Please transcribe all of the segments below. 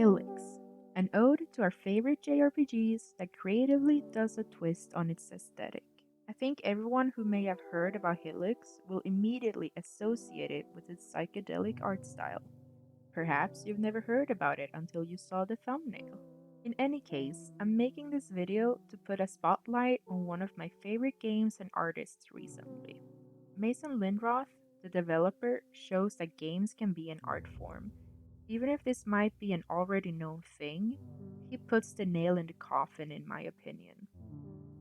Hylics, an ode to our favorite JRPGs that creatively does a twist on its aesthetic. I think everyone who may have heard about Hylics will immediately associate it with its psychedelic art style. Perhaps you've never heard about it until you saw the thumbnail. In any case, I'm making this video to put a spotlight on one of my favorite games and artists recently. Mason Lindroth, the developer, shows that games can be an art form. Even if this might be an already known thing, he puts the nail in the coffin, in my opinion.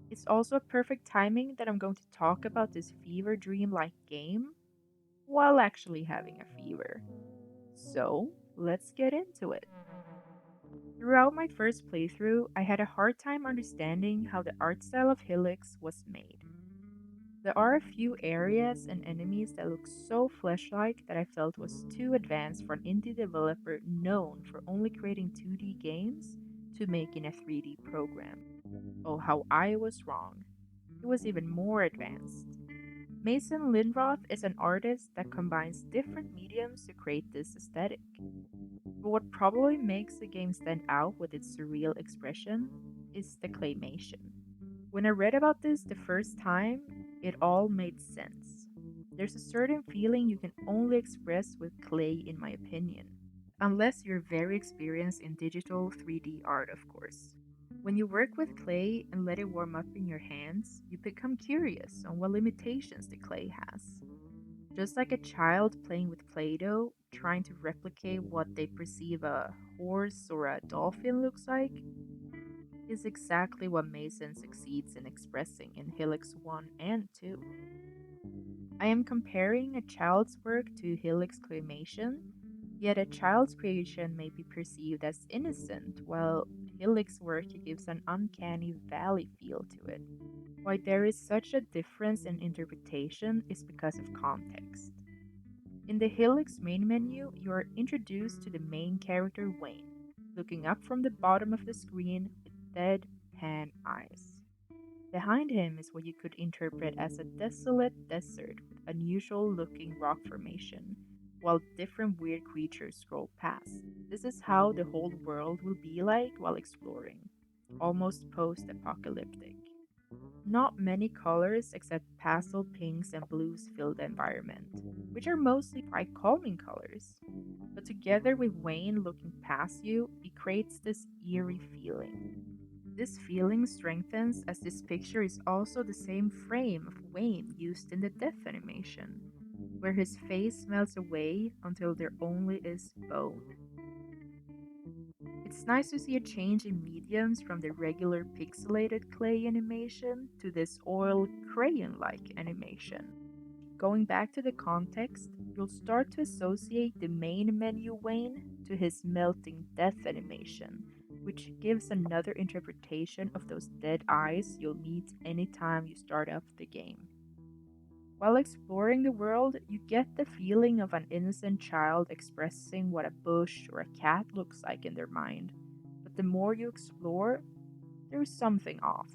It's also a perfect timing that I'm going to talk about this fever dream like game while actually having a fever. So, let's get into it. Throughout my first playthrough, I had a hard time understanding how the art style of Hylics was made. There are a few areas and enemies that look so flesh-like that I felt was too advanced for an indie developer known for only creating 2D games to making a 3D program. Oh, how I was wrong. It was even more advanced. Mason Lindroth is an artist that combines different mediums to create this aesthetic. But what probably makes the game stand out with its surreal expression is the claymation. When I read about this the first time, it all made sense. There's a certain feeling you can only express with clay, in my opinion. Unless you're very experienced in digital 3D art, of course. When you work with clay and let it warm up in your hands, you become curious on what limitations the clay has. Just like a child playing with Play Doh, trying to replicate what they perceive a horse or a dolphin looks like, is exactly what Mason succeeds in expressing in Hylics 1 and 2. I am comparing a child's work to Hylics claymation, yet a child's creation may be perceived as innocent, while Hylics' work gives an uncanny valley feel to it. Why there is such a difference in interpretation is because of context. In the Hylics main menu, you are introduced to the main character Wayne, looking up from the bottom of the screen with deadpan eyes. Behind him is what you could interpret as a desolate desert with unusual looking rock formation, while different weird creatures scroll past. This is how the whole world will be like while exploring, almost post apocalyptic. Not many colors except pastel pinks and blues fill the environment, which are mostly quite calming colors. But together with Wayne looking past you, it creates this eerie feeling. This feeling strengthens as this picture is also the same frame of Wayne used in the death animation, where his face melts away until there only is bone. It's nice to see a change in mediums from the regular pixelated clay animation to this oil crayon like animation. Going back to the context, you'll start to associate the main menu Wayne to his melting death animation, which gives another interpretation of those dead eyes you'll meet anytime you start up the game. While exploring the world, you get the feeling of an innocent child expressing what a bush or a cat looks like in their mind. But the more you explore, there's something off.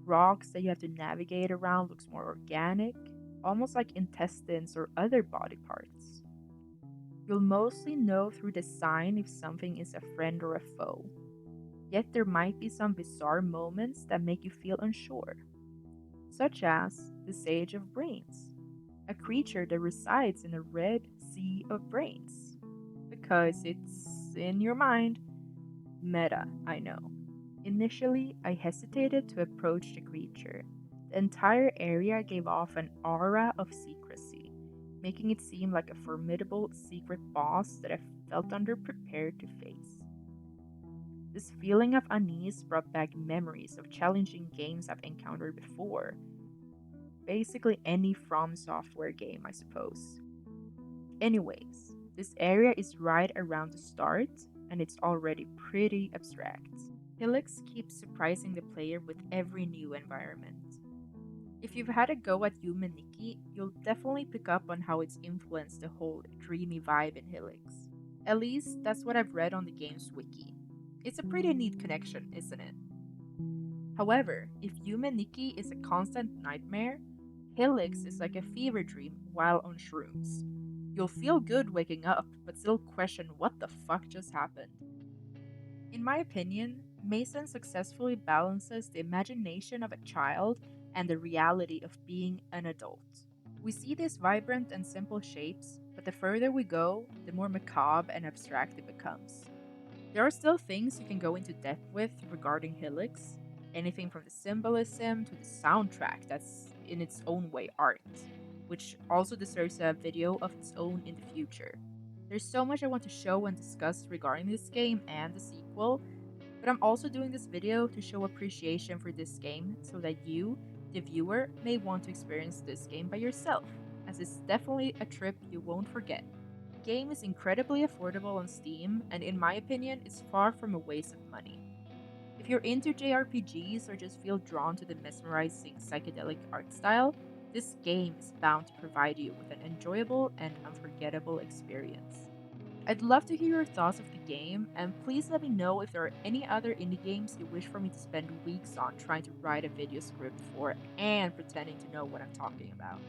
Rocks that you have to navigate around looks more organic, almost like intestines or other body parts. You'll mostly know through the sign if something is a friend or a foe. Yet there might be some bizarre moments that make you feel unsure, such as the Sage of Brains, a creature that resides in a red sea of brains. Because it's in your mind. Meta, I know. Initially, I hesitated to approach the creature. The entire area gave off an aura of secrecy, making it seem like a formidable secret boss that I felt underprepared to face. This feeling of unease brought back memories of challenging games I've encountered before. Basically, any From Software game, I suppose. Anyways, this area is right around the start, and it's already pretty abstract. Hylics keeps surprising the player with every new environment. If you've had a go at Human Nikki, you'll definitely pick up on how it's influenced the whole dreamy vibe in Hylics. At least, that's what I've read on the game's wiki. It's a pretty neat connection, isn't it? However, if Human Nikki is a constant nightmare, Hylics is like a fever dream while on shrooms. You'll feel good waking up, but still question what the fuck just happened. In my opinion, Mason successfully balances the imagination of a child and the reality of being an adult. We see these vibrant and simple shapes, but the further we go, the more macabre and abstract it becomes. There are still things you can go into depth with regarding Hylics, anything from the symbolism to the soundtrack that's in its own way art, which also deserves a video of its own in the future. There's so much I want to show and discuss regarding this game and the sequel, but I'm also doing this video to show appreciation for this game so that you, the viewer, may want to experience this game by yourself, as it's definitely a trip you won't forget. The game is incredibly affordable on Steam, and in my opinion, it's far from a waste of money. If you're into JRPGs or just feel drawn to the mesmerizing psychedelic art style, this game is bound to provide you with an enjoyable and unforgettable experience. I'd love to hear your thoughts of the game, and please let me know if there are any other indie games you wish for me to spend weeks on trying to write a video script for and pretending to know what I'm talking about.